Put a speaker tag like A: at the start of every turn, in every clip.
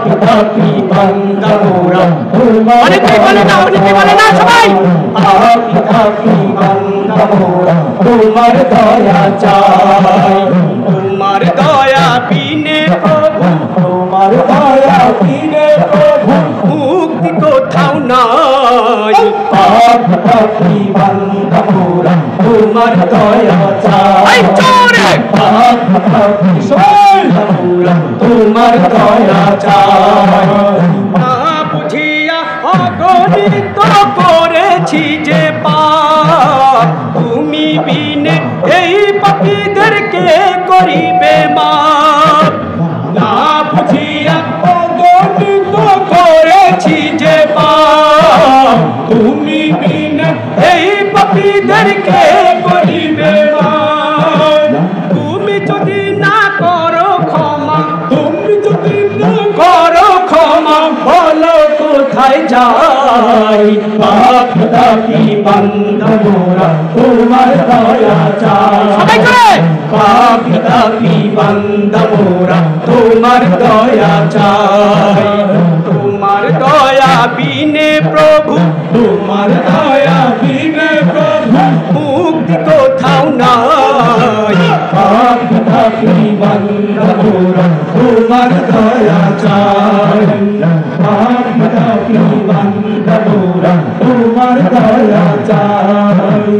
A: পিতা কি বান্দা মোরা তোমার অনেকে বলে না সবাই পিতা কি বান্দা মোরা তোমার দয়া চাই তোমার দয়া বিনে প্রভু তোমার দয়া বিনে প্রভু মুক্তি কোথাও নাই পিতা কি বান্দা মোরা তোমার দয়া চাই তোমার দয়া চাই না বুঝিয়া অগণিত করেছি যে পাপ তুমি বিনে এই পাপীদেরকে করিবে মাপ না বুঝিয়া অগণিত করেছি যে পাপ তুমি বিনে এই পাপীদেরকে করিবে মাপ তুমি যদি না করো ক্ষমা তুমি যদি না করো ক্ষমা বলো কোথায় যাই পাপ দাবি বান্দা মোরা তোমার দয়া চাই পাপ দাবি বান্দা মোরা তোমার দয়া চাই তোমার দয়া বিনে প্রভু তোমার দয়া বিনে প্রভু মুক্তি কোথাও নাই পাপ দাবি বান্দা মোরা তোমার দয়া চাই পাপ দাবি বান্দা মোরা তোমার দয়া চাই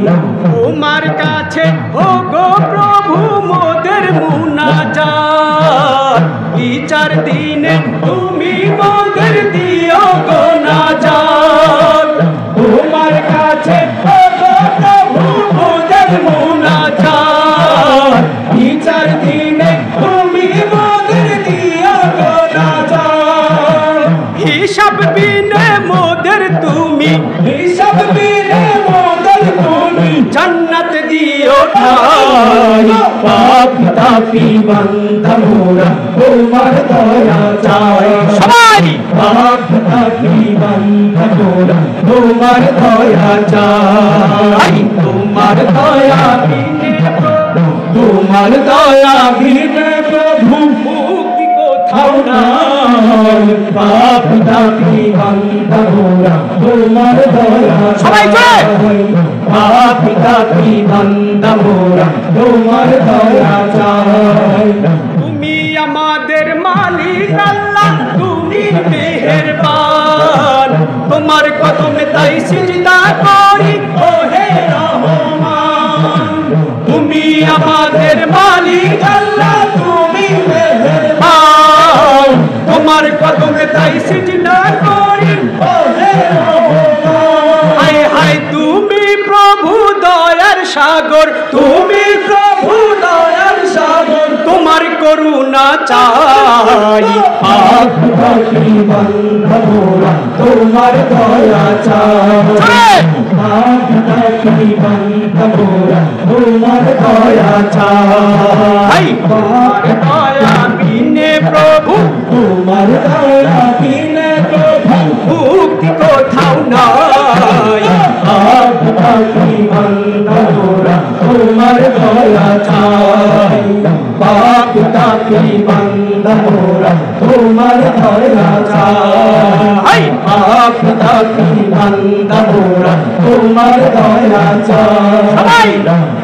A: তোমার কাছে ও গো প্রভু মোদের মুনাজাত বিচার দিনে তুমি মোদের দিও গো নাজাত তোমার কাছে ও গো প্রভু মোদের মুনাজাত বিচার দিনে তুমি মোদের দিও গো নাজাত হিসাব বিনে মোদের তুমি হিসাব বিনে মোদের তুমি জান্নাত দিও ঠাই পাপ দাবি বান্দা মোরা তোমার দয়া চাই সবাই পাপ দাবি বান্দা মোরা তোমার দয়া চাই তোমার দয়া বিনে তোমার দয়া বিনে প্রভু মুক্তি কোথাও নাই পাপ দাবি বান্দা মোরা তোমার দয়া সবাই পাপ দাবি বান্দা মোরা তোমার দয়া চাই তুমি আমাদের মালিক আল্লাহ তুমি মেহেরবান তোমার কদমে তাই সিজদা করি ও হে রহমান তুমি আমাদের মালিক আল্লাহ তুমি মেহেরবান তোমার কদমে তাই সিজদা করি ও হে রহমান হায় হায় তুমি প্রভু দয়ার সাগর তুমি প্রভু দয়ার সাগর তোমার করুণা চাই পাপ দাবি বান্দা মোরা তোমার দয়া চাই পাপ দাবি বান্দা মোরা তোমার দয়া চাই তোমার দয়া বিনে প্রভু তোমার দয়া বিনে প্রভু মুক্তি কোথাও নাই পাপ দাবি বান্দা মোরা তোমার দয়া চাই পাপ দাবি বান্দা মোরা তোমার দয়া চাই পাপ দাবি বান্দা মোরা তোমার দয়া চাই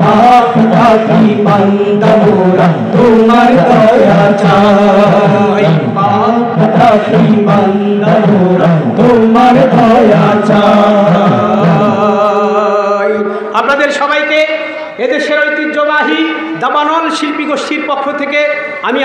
A: পাপ দাবি বান্দা মোরা তোমার দয়া চাই পাপ দাবি বান্দা মোরা তোমার দয়া চাই আপনাদের সবাইকে এদেশের ঐতিহ্যবাহী দাবানল শিল্পী গোষ্ঠীর পক্ষ থেকে আমি